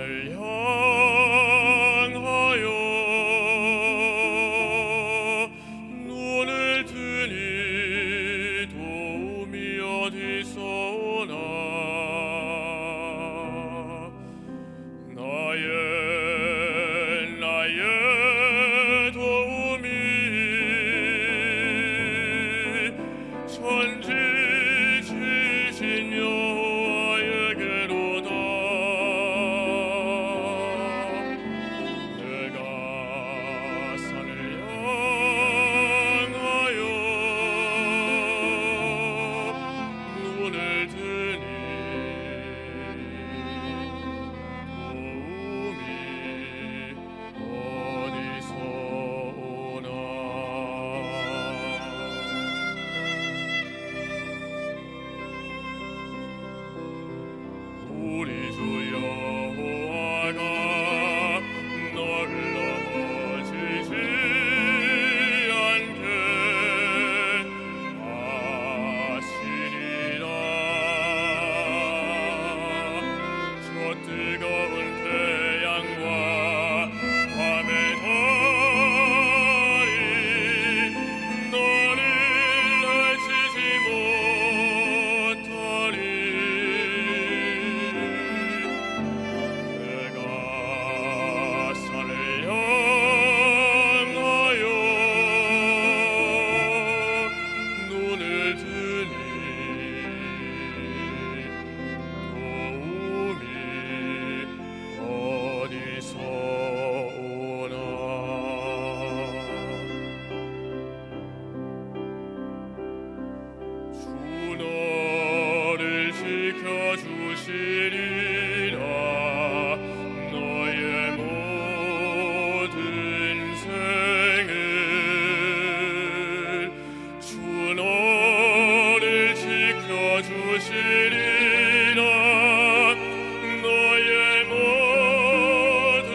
산을 향하여 눈을 드니 도움이 어디서 오나. 나의 도움이 천지지신 여호와에게로다. 내가 산을 향하여 눈을 드니 도움이 어디서 오나. 우리 주 여호와가 너를 넘어지지 않게 하시리라. 저 뜨거운 태양과 밤의 달이 너를 해치지 못하리. 내가 산을 향하여 눈을 드니 도움이 어디서 오나. 주 너를 지켜주시리라. 너의 모든 생을 주 너를 지켜주시리라. 너의 모든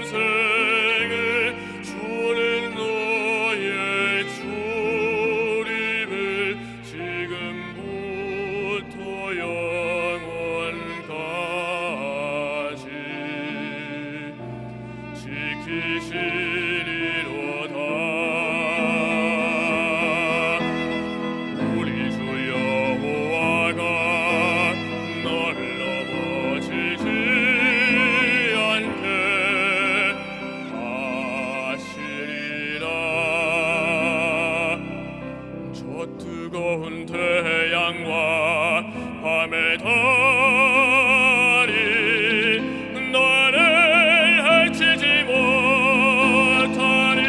생을 주는 너의 출입을 지금부터 영원까지 지키시리로다. 우리 주 여호와가 너를 넘어지지 않게 하시리라. 저 뜨거운 태양과 밤의 달이 너를 해치지 못하리.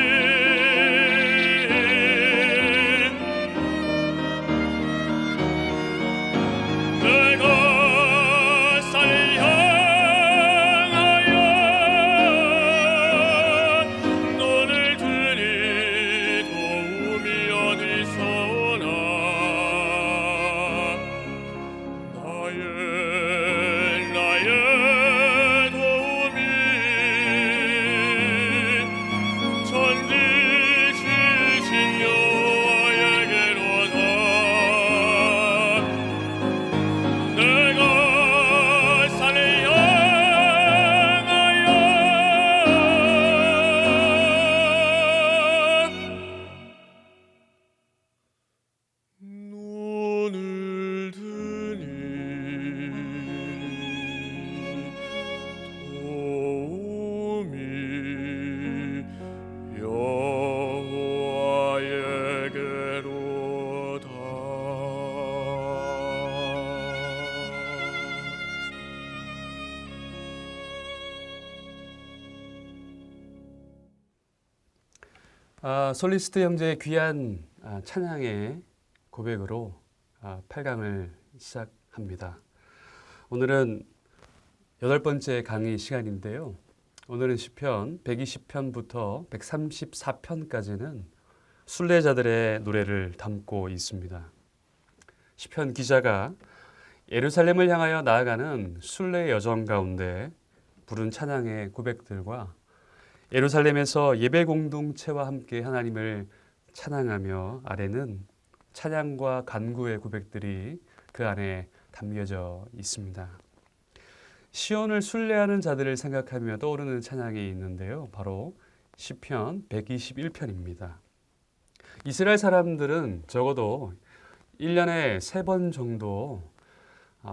내가 산을 향하여 눈을 드니 도움이 어디서 오나. 나의 도움이 천지지신 여호와에게로다. 내가 산을 향하여 눈을 드니 도움이 여호와에게로다. 솔리스트 형제의 귀한 찬양의 고백으로 8강을 시작합니다. 오늘은 8번째 강의 시간인데요. 오늘은 시편 120편부터 134편까지는 순례자들의 노래를 담고 있습니다. 시편 기자가 예루살렘을 향하여 나아가는 순례 여정 가운데 부른 찬양의 고백들과 예루살렘에서 예배 공동체와 함께 하나님을 찬양하며 아래는 찬양과 간구의 고백들이 그 안에 담겨져 있습니다. 시온을 순례하는 자들을 생각하며 떠오르는 찬양이 있는데요. 바로 시편 121편입니다. 이스라엘 사람들은 적어도 1년에 3번 정도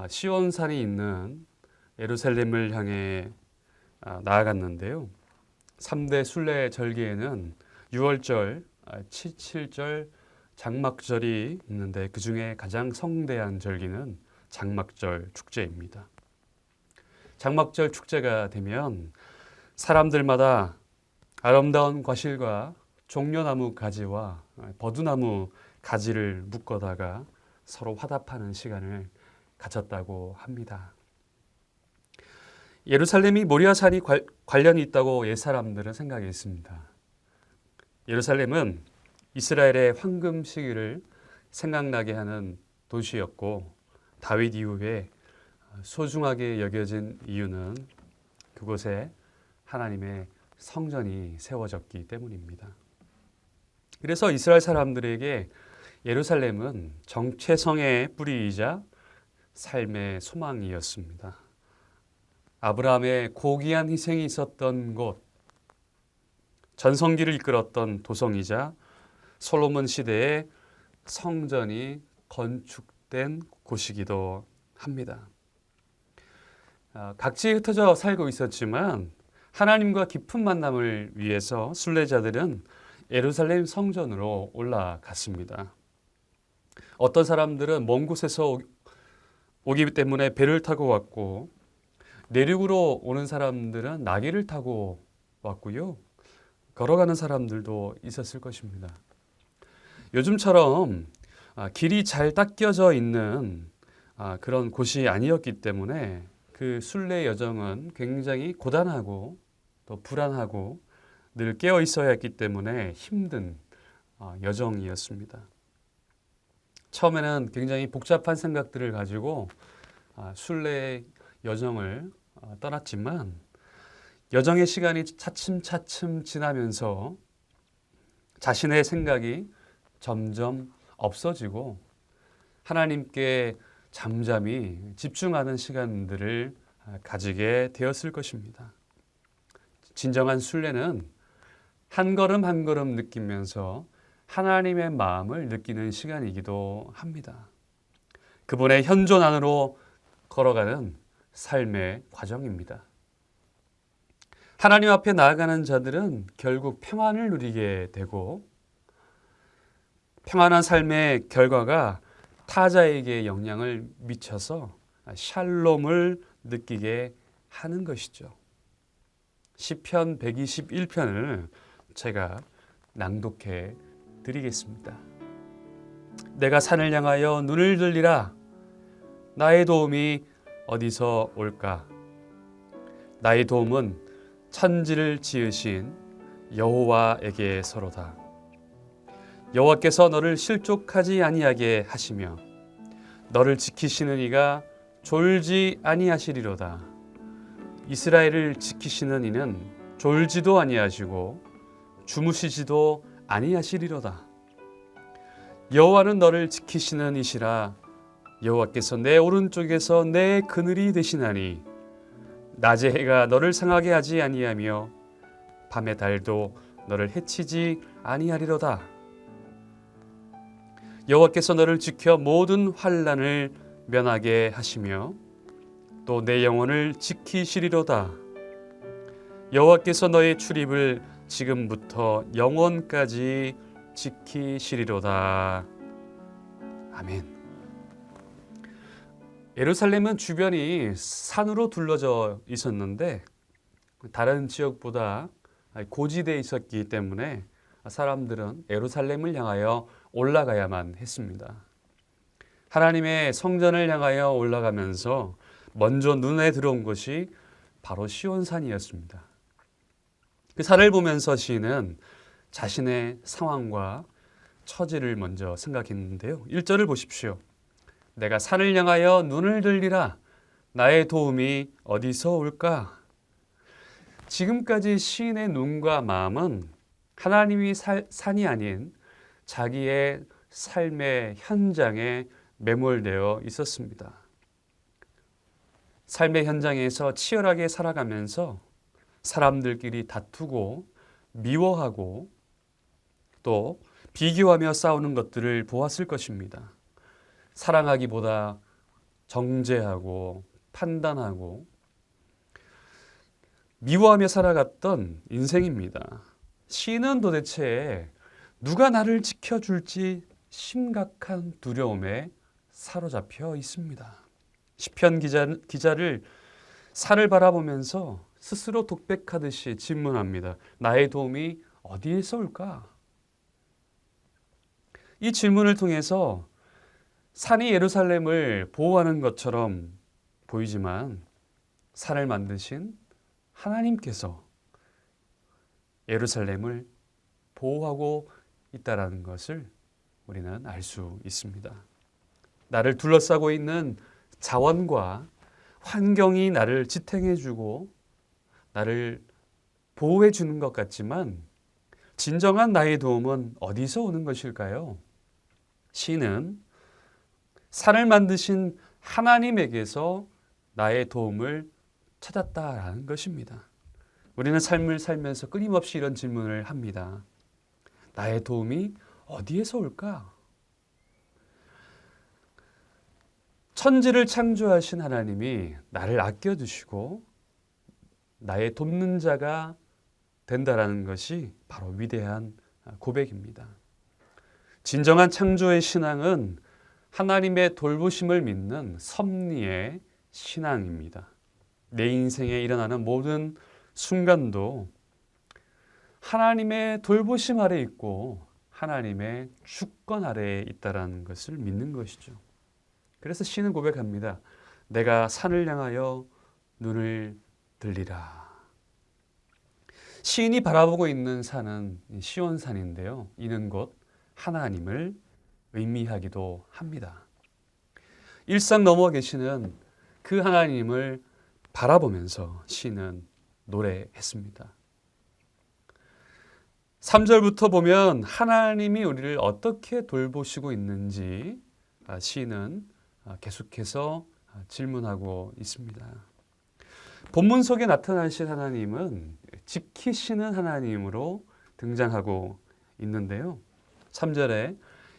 시온산이 있는 예루살렘을 향해 나아갔는데요. 3대 순례 절기에는 6월절, 칠칠절, 장막절이 있는데 그 중에 가장 성대한 절기는 장막절 축제입니다. 장막절 축제가 되면 사람들마다 아름다운 과실과 종려나무 가지와 버두나무 가지를 묶어다가 서로 화답하는 시간을 가졌다고 합니다. 예루살렘이 모리아산이 관련이 있다고 옛 사람들은 생각했습니다. 예루살렘은 이스라엘의 황금 시기를 생각나게 하는 도시였고 다윗 이후에 소중하게 여겨진 이유는 그곳에 하나님의 성전이 세워졌기 때문입니다. 그래서 이스라엘 사람들에게 예루살렘은 정체성의 뿌리이자 삶의 소망이었습니다. 아브라함의 고귀한 희생이 있었던 곳, 전성기를 이끌었던 도성이자 솔로몬 시대의 성전이 건축된 곳이기도 합니다. 각지에 흩어져 살고 있었지만 하나님과 깊은 만남을 위해서 순례자들은 예루살렘 성전으로 올라갔습니다. 어떤 사람들은 먼 곳에서 오기 때문에 배를 타고 왔고 내륙으로 오는 사람들은 나귀를 타고 왔고요. 걸어가는 사람들도 있었을 것입니다. 요즘처럼 길이 잘 닦여져 있는 그런 곳이 아니었기 때문에 그 순례 여정은 굉장히 고단하고 또 불안하고 늘 깨어 있어야 했기 때문에 힘든 여정이었습니다. 처음에는 굉장히 복잡한 생각들을 가지고 순례 여정을 떠났지만 여정의 시간이 차츰차츰 지나면서 자신의 생각이 점점 없어지고 하나님께 잠잠히 집중하는 시간들을 가지게 되었을 것입니다. 진정한 순례는 한 걸음 한 걸음 느끼면서 하나님의 마음을 느끼는 시간이기도 합니다. 그분의 현존 안으로 걸어가는 삶의 과정입니다. 하나님 앞에 나아가는 자들은 결국 평안을 누리게 되고 평안한 삶의 결과가 타자에게 영향을 미쳐서 샬롬을 느끼게 하는 것이죠. 시편 121편을 제가 낭독해 드리겠습니다. 내가 산을 향하여 눈을 들리라. 나의 도움이 어디서 올까? 나의 도움은 천지를 지으신 여호와에게서로다. 여호와께서 너를 실족하지 아니하게 하시며 너를 지키시는 이가 졸지 아니하시리로다. 이스라엘을 지키시는 이는 졸지도 아니하시고 주무시지도 아니하시리로다. 여호와는 너를 지키시는 이시라. 여호와께서 내 오른쪽에서 내 그늘이 되시나니 낮의 해가 너를 상하게 하지 아니하며 밤의 달도 너를 해치지 아니하리로다. 여호와께서 너를 지켜 모든 환난을 면하게 하시며 또 내 영혼을 지키시리로다. 여호와께서 너의 출입을 지금부터 영원까지 지키시리로다. 아멘. 예루살렘은 주변이 산으로 둘러져 있었는데 다른 지역보다 고지대에 있었기 때문에 사람들은 예루살렘을 향하여 올라가야만 했습니다. 하나님의 성전을 향하여 올라가면서 먼저 눈에 들어온 것이 바로 시온산이었습니다. 그 산을 보면서 시인은 자신의 상황과 처지를 먼저 생각했는데요. 1절을 보십시오. 내가 산을 향하여 눈을 들리라. 나의 도움이 어디서 올까? 지금까지 시인의 눈과 마음은 하나님이 산이 아닌 자기의 삶의 현장에 매몰되어 있었습니다. 삶의 현장에서 치열하게 살아가면서 사람들끼리 다투고 미워하고 또 비교하며 싸우는 것들을 보았을 것입니다. 사랑하기보다 정죄하고 판단하고 미워하며 살아갔던 인생입니다. 시인은 도대체 누가 나를 지켜줄지 심각한 두려움에 사로잡혀 있습니다. 시편 기자를 산을 바라보면서 스스로 독백하듯이 질문합니다. 나의 도움이 어디에서 올까? 이 질문을 통해서 산이 예루살렘을 보호하는 것처럼 보이지만 산을 만드신 하나님께서 예루살렘을 보호하고 있다는 것을 우리는 알 수 있습니다. 나를 둘러싸고 있는 자원과 환경이 나를 지탱해주고 나를 보호해주는 것 같지만 진정한 나의 도움은 어디서 오는 것일까요? 시는 산을 만드신 하나님에게서 나의 도움을 찾았다라는 것입니다. 우리는 삶을 살면서 끊임없이 이런 질문을 합니다. 나의 도움이 어디에서 올까? 천지를 창조하신 하나님이 나를 아껴주시고 나의 돕는 자가 된다라는 것이 바로 위대한 고백입니다. 진정한 창조의 신앙은 하나님의 돌보심을 믿는 섭리의 신앙입니다. 내 인생에 일어나는 모든 순간도 하나님의 돌보심 아래 있고 하나님의 주권 아래에 있다는 것을 믿는 것이죠. 그래서 시는 고백합니다. 내가 산을 향하여 눈을 들리라. 시인이 바라보고 있는 산은 시온산인데요. 이는 곧 하나님을 의미하기도 합니다. 일상 넘어 계시는 그 하나님을 바라보면서 시는 노래했습니다. 3절부터 보면 하나님이 우리를 어떻게 돌보시고 있는지 시인은 계속해서 질문하고 있습니다. 본문 속에 나타나신 하나님은 지키시는 하나님으로 등장하고 있는데요. 3절에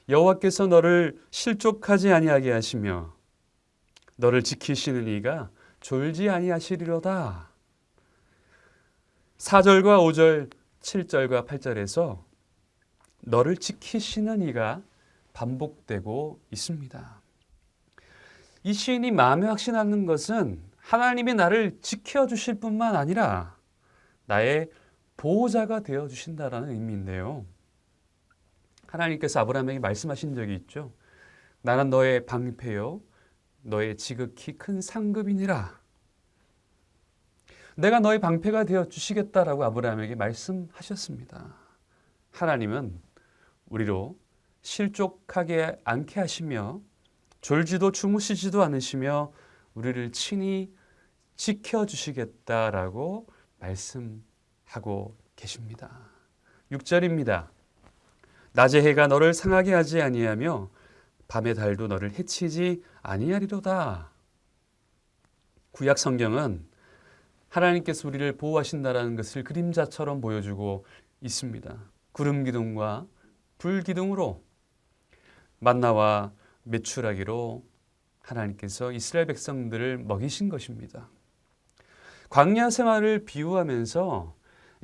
여호와께서 너를 실족하지 아니하게 하시며 너를 지키시는 이가 졸지 아니하시리로다. 4절과 5절, 7절과 8절에서 너를 지키시는 이가 반복되고 있습니다. 이 시인이 마음에 확신하는 것은 하나님이 나를 지켜주실 뿐만 아니라 나의 보호자가 되어주신다라는 의미인데요. 하나님께서 아브라함에게 말씀하신 적이 있죠. 나는 너의 방패요 너의 지극히 큰 상급이니라. 내가 너의 방패가 되어주시겠다라고 아브라함에게 말씀하셨습니다. 하나님은 우리로 실족하게 않게 하시며 졸지도 주무시지도 않으시며 우리를 친히 지켜주시겠다라고 말씀하고 계십니다. 6절입니다. 낮의 해가 너를 상하게 하지 아니하며 밤의 달도 너를 해치지 아니하리로다. 구약 성경은 하나님께서 우리를 보호하신다라는 것을 그림자처럼 보여주고 있습니다. 구름 기둥과 불 기둥으로 만나와 메추라기로 하나님께서 이스라엘 백성들을 먹이신 것입니다. 광야 생활을 비유하면서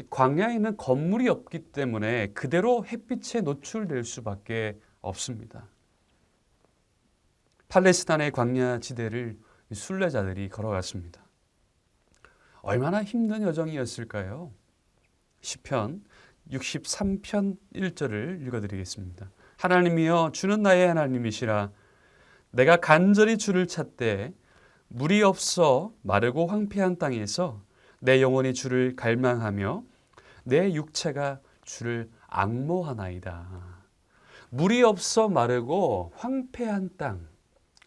광야에는 건물이 없기 때문에 그대로 햇빛에 노출될 수밖에 없습니다. 팔레스타인의 광야 지대를 순례자들이 걸어갔습니다. 얼마나 힘든 여정이었을까요? 시편 63편 1절을 읽어드리겠습니다. 하나님이여 주는 나의 하나님이시라. 내가 간절히 주를 찾되 물이 없어 마르고 황폐한 땅에서 내 영혼이 주를 갈망하며 내 육체가 주를 앙모하나이다. 물이 없어 마르고 황폐한 땅,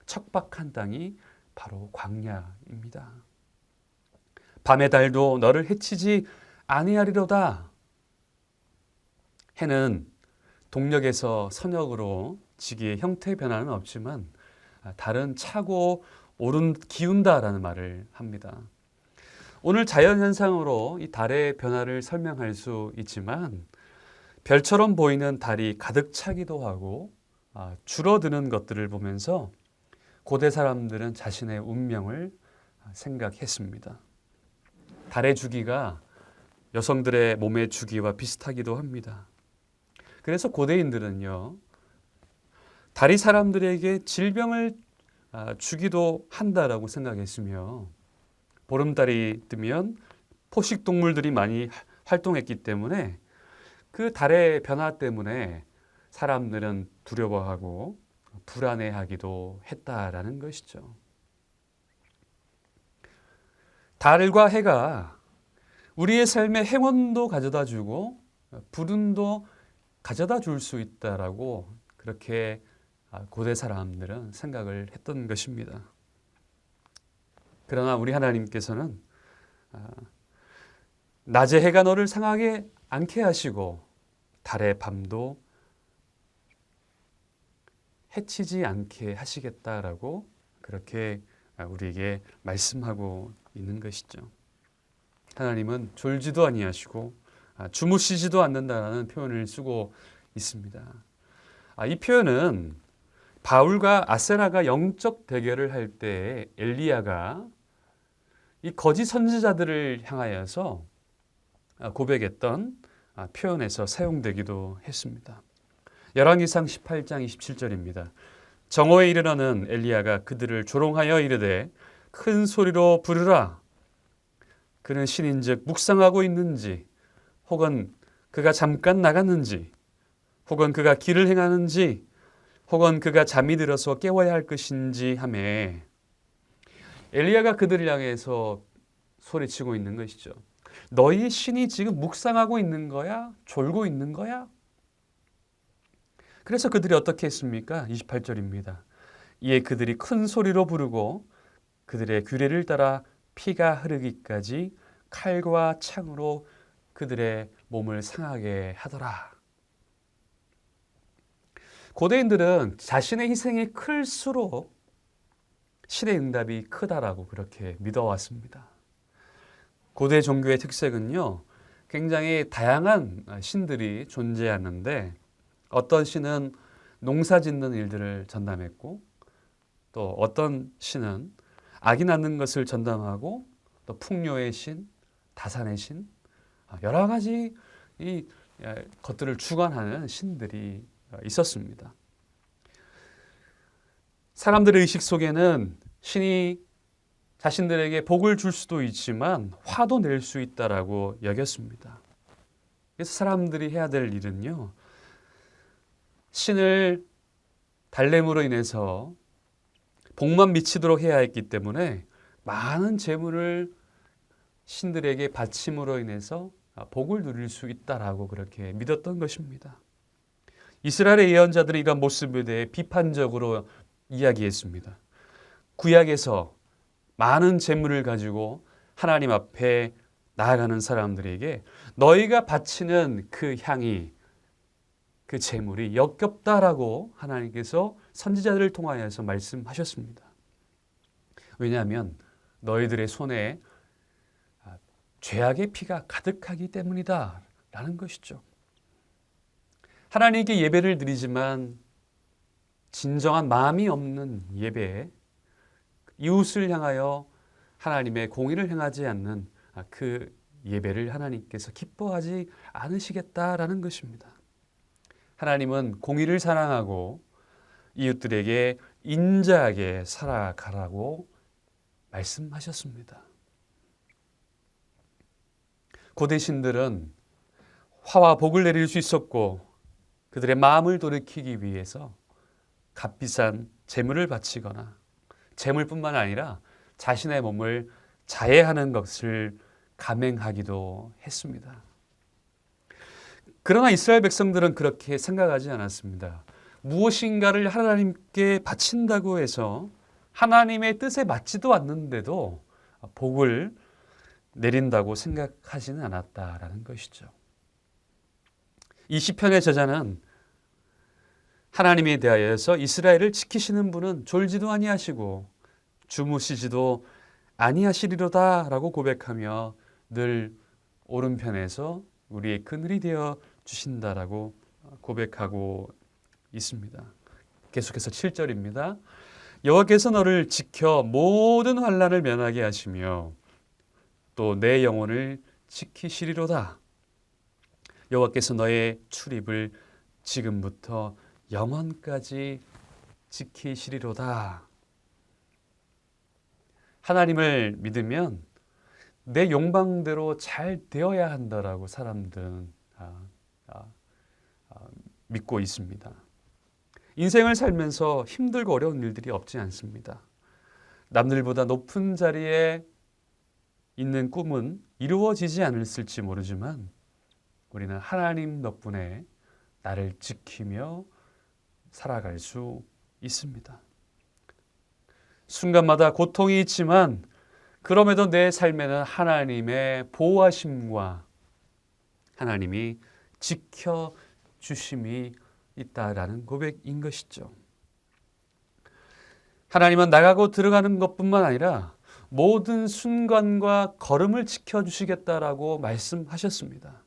척박한 땅이 바로 광야입니다. 밤의 달도 너를 해치지 아니하리로다. 해는 동력에서 선역으로 지기의 형태 변화는 없지만 달은 차고 기운다라는 말을 합니다. 오늘 자연현상으로 이 달의 변화를 설명할 수 있지만 별처럼 보이는 달이 가득 차기도 하고 줄어드는 것들을 보면서 고대 사람들은 자신의 운명을 생각했습니다. 달의 주기가 여성들의 몸의 주기와 비슷하기도 합니다. 그래서 고대인들은요, 달이 사람들에게 질병을 주기도 한다라고 생각했으며 보름달이 뜨면 포식동물들이 많이 활동했기 때문에 그 달의 변화 때문에 사람들은 두려워하고 불안해하기도 했다라는 것이죠. 달과 해가 우리의 삶에 행운도 가져다 주고 불운도 가져다 줄 수 있다라고 그렇게 고대 사람들은 생각을 했던 것입니다. 그러나 우리 하나님께서는 낮에 해가 너를 상하게 않게 하시고 달의 밤도 해치지 않게 하시겠다라고 그렇게 우리에게 말씀하고 있는 것이죠. 하나님은 졸지도 아니하시고 주무시지도 않는다라는 표현을 쓰고 있습니다. 이 표현은 바울과 아세라가 영적 대결을 할 때 엘리야가 이 거짓 선지자들을 향하여서 고백했던 표현에서 사용되기도 했습니다. 열왕기상 18장 27절입니다. 정오에 이르러는 엘리야가 그들을 조롱하여 이르되 큰 소리로 부르라. 그는 신인즉 묵상하고 있는지 혹은 그가 잠깐 나갔는지 혹은 그가 길을 행하는지 혹은 그가 잠이 들어서 깨워야 할 것인지 하매 엘리야가 그들을 향해서 소리치고 있는 것이죠. 너희 신이 지금 묵상하고 있는 거야? 졸고 있는 거야? 그래서 그들이 어떻게 했습니까? 28절입니다. 이에 그들이 큰 소리로 부르고 그들의 규례를 따라 피가 흐르기까지 칼과 창으로 그들의 몸을 상하게 하더라. 고대인들은 자신의 희생이 클수록 신의 응답이 크다라고 그렇게 믿어왔습니다. 고대 종교의 특색은요, 굉장히 다양한 신들이 존재하는데 어떤 신은 농사 짓는 일들을 전담했고 또 어떤 신은 악이 낳는 것을 전담하고 또 풍요의 신, 다산의 신, 여러 가지 이 것들을 주관하는 신들이 있었습니다. 사람들의 의식 속에는 신이 자신들에게 복을 줄 수도 있지만 화도 낼 수 있다라고 여겼습니다. 그래서 사람들이 해야 될 일은요, 신을 달램으로 인해서 복만 미치도록 해야 했기 때문에 많은 재물을 신들에게 바침으로 인해서 복을 누릴 수 있다라고 그렇게 믿었던 것입니다. 이스라엘의 예언자들이 이런 모습에 대해 비판적으로 이야기했습니다. 구약에서 많은 재물을 가지고 하나님 앞에 나아가는 사람들에게 너희가 바치는 그 향이, 그 재물이 역겹다라고 하나님께서 선지자들을 통하여서 말씀하셨습니다. 왜냐하면 너희들의 손에 죄악의 피가 가득하기 때문이다 라는 것이죠. 하나님께 예배를 드리지만 진정한 마음이 없는 예배, 이웃을 향하여 하나님의 공의를 행하지 않는 그 예배를 하나님께서 기뻐하지 않으시겠다라는 것입니다. 하나님은 공의를 사랑하고 이웃들에게 인자하게 살아가라고 말씀하셨습니다. 고대 신들은 화와 복을 내릴 수 있었고 그들의 마음을 돌이키기 위해서 값비싼 재물을 바치거나 재물뿐만 아니라 자신의 몸을 자해하는 것을 감행하기도 했습니다. 그러나 이스라엘 백성들은 그렇게 생각하지 않았습니다. 무엇인가를 하나님께 바친다고 해서 하나님의 뜻에 맞지도 않는데도 복을 내린다고 생각하지는 않았다라는 것이죠. 이 시편의 저자는 하나님에 대하여서 이스라엘을 지키시는 분은 졸지도 아니하시고 주무시지도 아니하시리로다라고 고백하며 늘 오른편에서 우리의 그늘이 되어 주신다라고 고백하고 있습니다. 계속해서 7절입니다. 여호와께서 너를 지켜 모든 환난을 면하게 하시며 또 내 영혼을 지키시리로다. 여호와께서 너의 출입을 지금부터 영원까지 지키시리로다. 하나님을 믿으면 내 욕망대로 잘 되어야 한다라고 사람들은 믿고 있습니다. 인생을 살면서 힘들고 어려운 일들이 없지 않습니다. 남들보다 높은 자리에 있는 꿈은 이루어지지 않았을지 모르지만 우리는 하나님 덕분에 나를 지키며 살아갈 수 있습니다. 순간마다 고통이 있지만 그럼에도 내 삶에는 하나님의 보호하심과 하나님이 지켜주심이 있다라는 고백인 것이죠. 하나님은 나가고 들어가는 것뿐만 아니라 모든 순간과 걸음을 지켜주시겠다라고 말씀하셨습니다.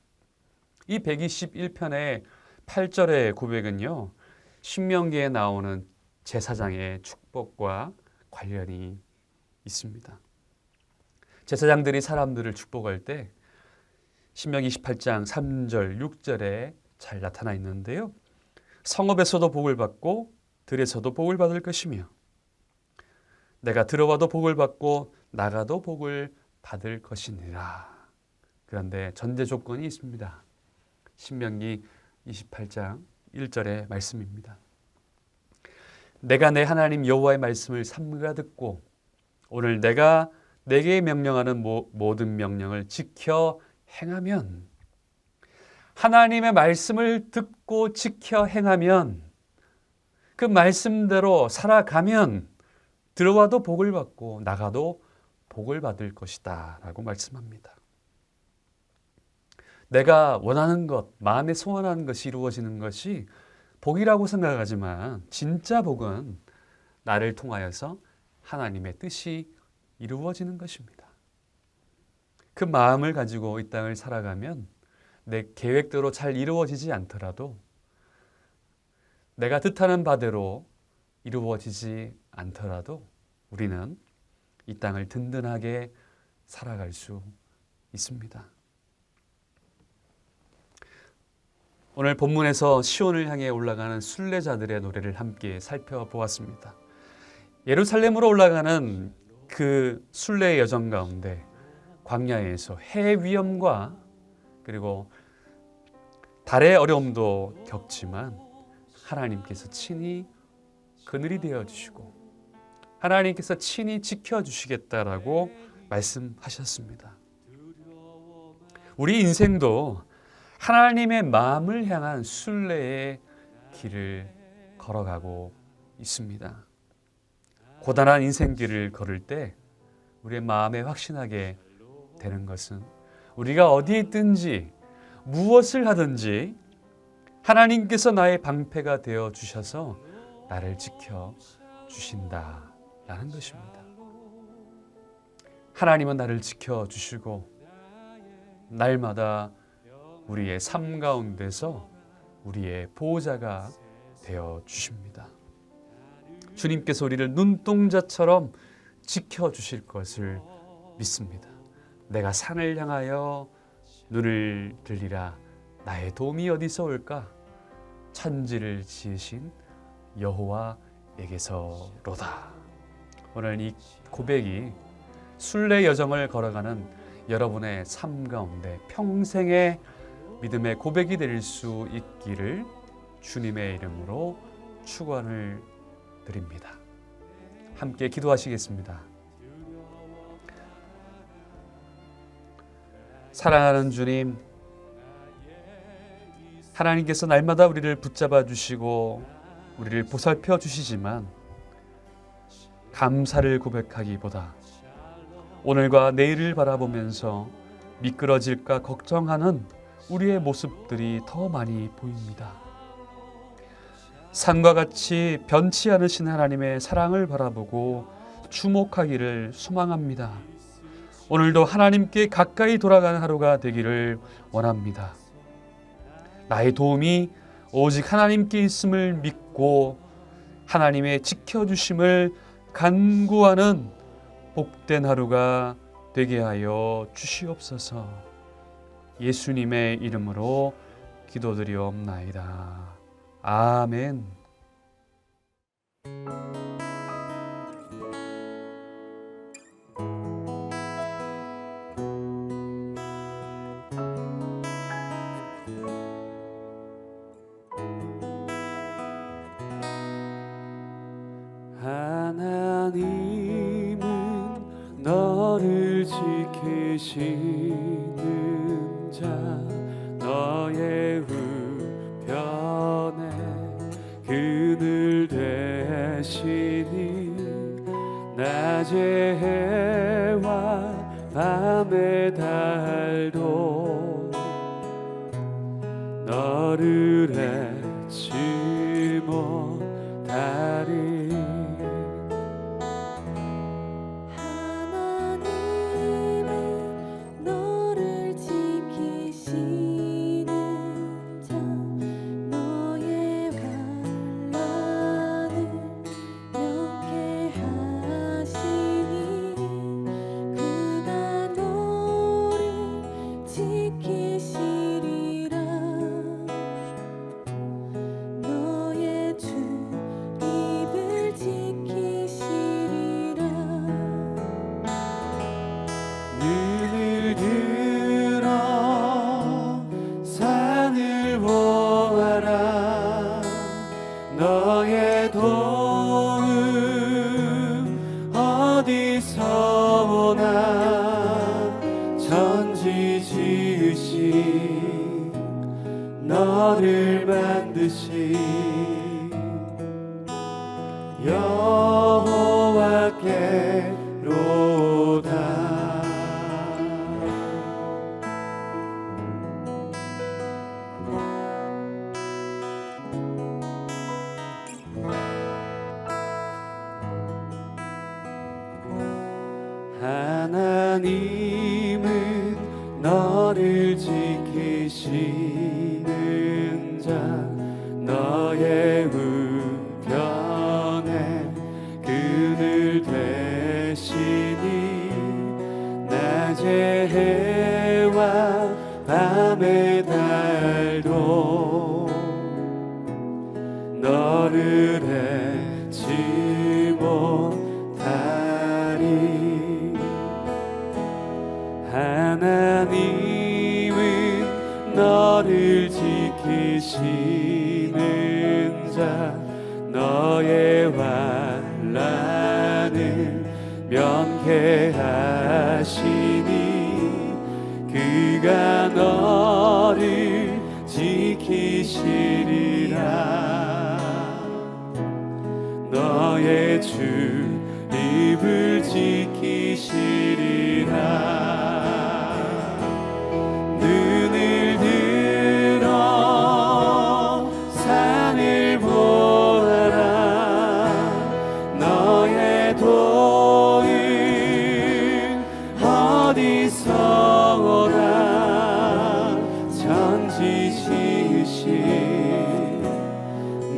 이 121편의 8절의 고백은요, 신명기에 나오는 제사장의 축복과 관련이 있습니다. 제사장들이 사람들을 축복할 때 신명기 28장 3절, 6절에 잘 나타나 있는데요. 성읍에서도 복을 받고 들에서도 복을 받을 것이며 내가 들어와도 복을 받고 나가도 복을 받을 것이니라. 그런데 전제 조건이 있습니다. 신명기 28장 1절의 말씀입니다. 내가 내 하나님 여호와의 말씀을 삼가 듣고 오늘 내가 내게 명령하는 모든 명령을 지켜 행하면, 하나님의 말씀을 듣고 지켜 행하면, 그 말씀대로 살아가면 들어와도 복을 받고 나가도 복을 받을 것이다 라고 말씀합니다. 내가 원하는 것, 마음에 소원하는 것이 이루어지는 것이 복이라고 생각하지만 진짜 복은 나를 통하여서 하나님의 뜻이 이루어지는 것입니다. 그 마음을 가지고 이 땅을 살아가면 내 계획대로 잘 이루어지지 않더라도, 내가 뜻하는 바대로 이루어지지 않더라도 우리는 이 땅을 든든하게 살아갈 수 있습니다. 오늘 본문에서 시온을 향해 올라가는 순례자들의 노래를 함께 살펴보았습니다. 예루살렘으로 올라가는 그 순례의 여정 가운데 광야에서 해 위험과 그리고 달의 어려움도 겪지만 하나님께서 친히 그늘이 되어주시고 하나님께서 친히 지켜주시겠다라고 말씀하셨습니다. 우리 인생도 하나님의 마음을 향한 순례의 길을 걸어가고 있습니다. 고단한 인생길을 걸을 때 우리의 마음에 확신하게 되는 것은 우리가 어디에 있든지 무엇을 하든지 하나님께서 나의 방패가 되어 주셔서 나를 지켜 주신다라는 것입니다. 하나님은 나를 지켜 주시고 날마다 우리의 삶 가운데서 우리의 보호자가 되어 주십니다. 주님께서 우리를 눈동자처럼 지켜 주실 것을 믿습니다. 내가 산을 향하여 눈을 들리라. 나의 도움이 어디서 올까? 천지를 지으신 여호와에게서로다. 오늘 이 고백이 순례 여정을 걸어가는 여러분의 삶 가운데 평생의 믿음의 고백이 될 수 있기를 주님의 이름으로 축원을 드립니다. 함께 기도하시겠습니다. 사랑하는 주님, 하나님께서 날마다 우리를 붙잡아 주시고 우리를 보살펴 주시지만 감사를 고백하기보다 오늘과 내일을 바라보면서 미끄러질까 걱정하는 우리의 모습들이 더 많이 보입니다. 산과 같이 변치 않으신 하나님의 사랑을 바라보고 주목하기를 소망합니다. 오늘도 하나님께 가까이 돌아가는 하루가 되기를 원합니다. 나의 도움이 오직 하나님께 있음을 믿고 하나님의 지켜주심을 간구하는 복된 하루가 되게 하여 주시옵소서. 예수님의 이름으로 기도드리옵나이다. 아멘. 하나님은 너를 지키시는 자, 너의 우편에 그늘 되시니 낮의 해와 밤의 달도 너를 잊지 못하리. 너의 도움 어디서 오나 천지 지으신 너를 만드신 여호와께로다. 하나님은 너를 지키시는 자, 너의 우편에 그늘 되시니 낮의 해와 밤의 달도 너를 잊지 못하리. 하나님은 너를 지키시는 자, 너의 환난을 면케하시니 그가 너를 지키시리라. 너의 주 입을 지키시리라. 눈을 들어 산을 보아라. 너의 도움 어디서 오나 천지 지으신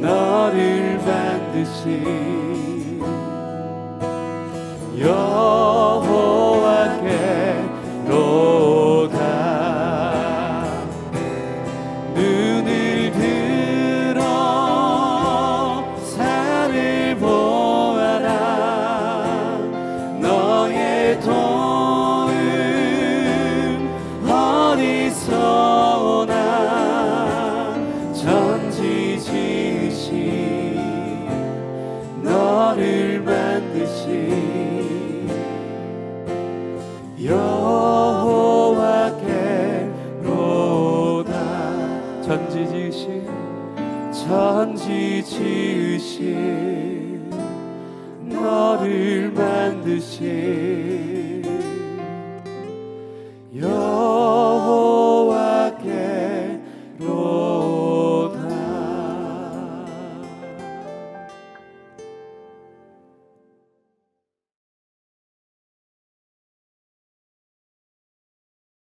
너를 만드신 여호와께로다. 눈을 들어 산을 보아라. 너의 도움 어디서 오나 천지 지으신 너를 만드신 여호와께로다. 천지 지으신 너를 만드신